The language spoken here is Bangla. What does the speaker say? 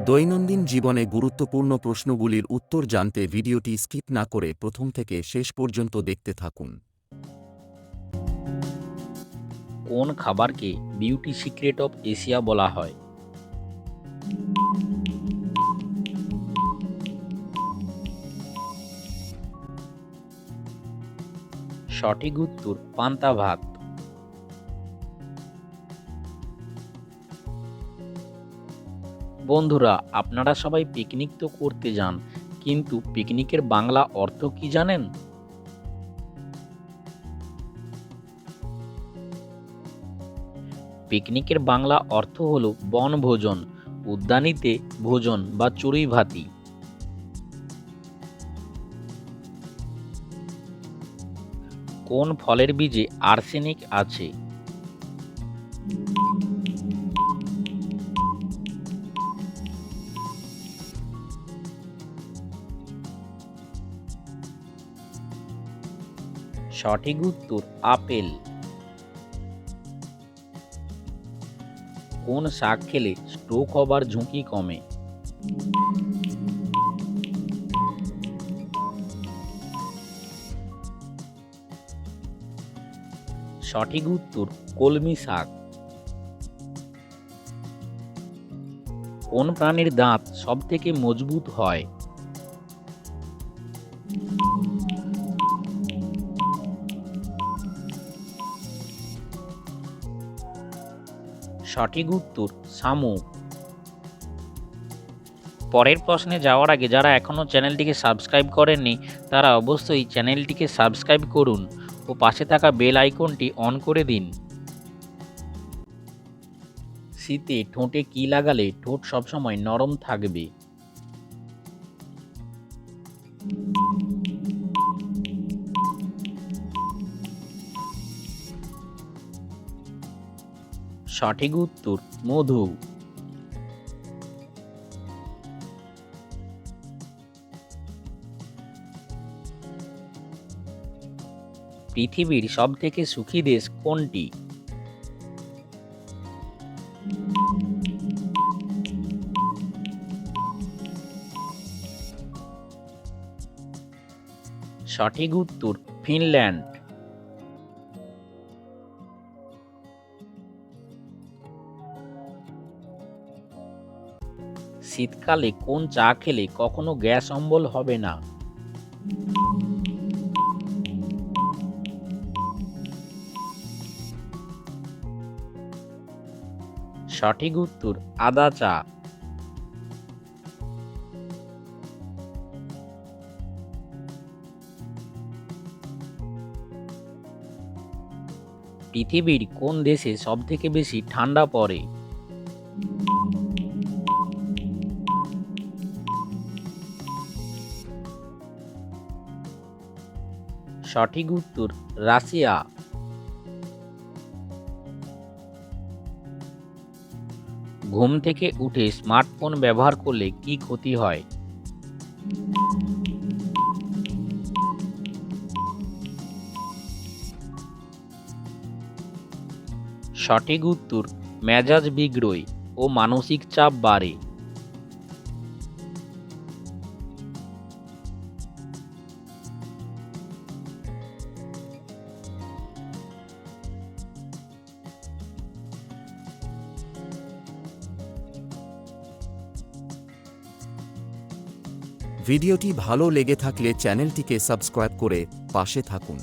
দৈনন্দিন জীবনে গুরুত্বপূর্ণ প্রশ্নগুলির উত্তর জানতে ভিডিওটি স্কিপ না করে প্রথম থেকে শেষ পর্যন্ত দেখতে থাকুন। কোন খাবারকে বিউটি সিক্রেট অফ এশিয়া বলা হয়? সঠিক উত্তর পান্তা ভাত। বন্ধুরা, আপনারা সবাই পিকনিক তো করতে যান, কিন্তু পিকনিকের বাংলা অর্থ কি জানেন? পিকনিকের বাংলা অর্থ হলো বনভোজন, উদ্যানিতে ভোজন বা চড়ুই ভাতি। কোন ফলের বীজে আর্সেনিক আছে? সঠিক উত্তর আপেল। কোন শাক খেলে স্ট্রোক হবার ঝুঁকি কমে? সঠিক উত্তর কলমি শাক। কোন প্রাণীর দাঁত সবথেকে মজবুত হয়? সঠিক উত্তর শামুক। পরের প্রশ্নে যাওয়ার আগে যারা এখনও চ্যানেলটিকে সাবস্ক্রাইব করেননি তারা অবশ্যই চ্যানেলটিকে সাবস্ক্রাইব করুন ও পাশে থাকা বেল আইকনটি অন করে দিন। শীতে ঠোঁটে কি লাগালে ঠোঁট সবসময় নরম থাকবে? সঠিক উত্তর মধু। পৃথিবীর সবথেকে সুখী দেশ কোনটি? সঠিক উত্তর ফিনল্যান্ড। শীতকালে কোন চা খেলে কখনো গ্যাস অম্বল হবে না? সঠিক উত্তর আদা চা। পৃথিবীর কোন দেশে সবথেকে বেশি ঠান্ডা পড়ে? সঠিক উত্তর রাশিয়া। ঘুম থেকে উঠে স্মার্টফোন ব্যবহার করলে কি ক্ষতি হয়? সঠিক উত্তর মেজাজ বিগড়োয় ও মানসিক চাপ বাড়ে। ভিডিওটি ভালো লেগে থাকলে চ্যানেলটিকে সাবস্ক্রাইব করে পাশে থাকুন।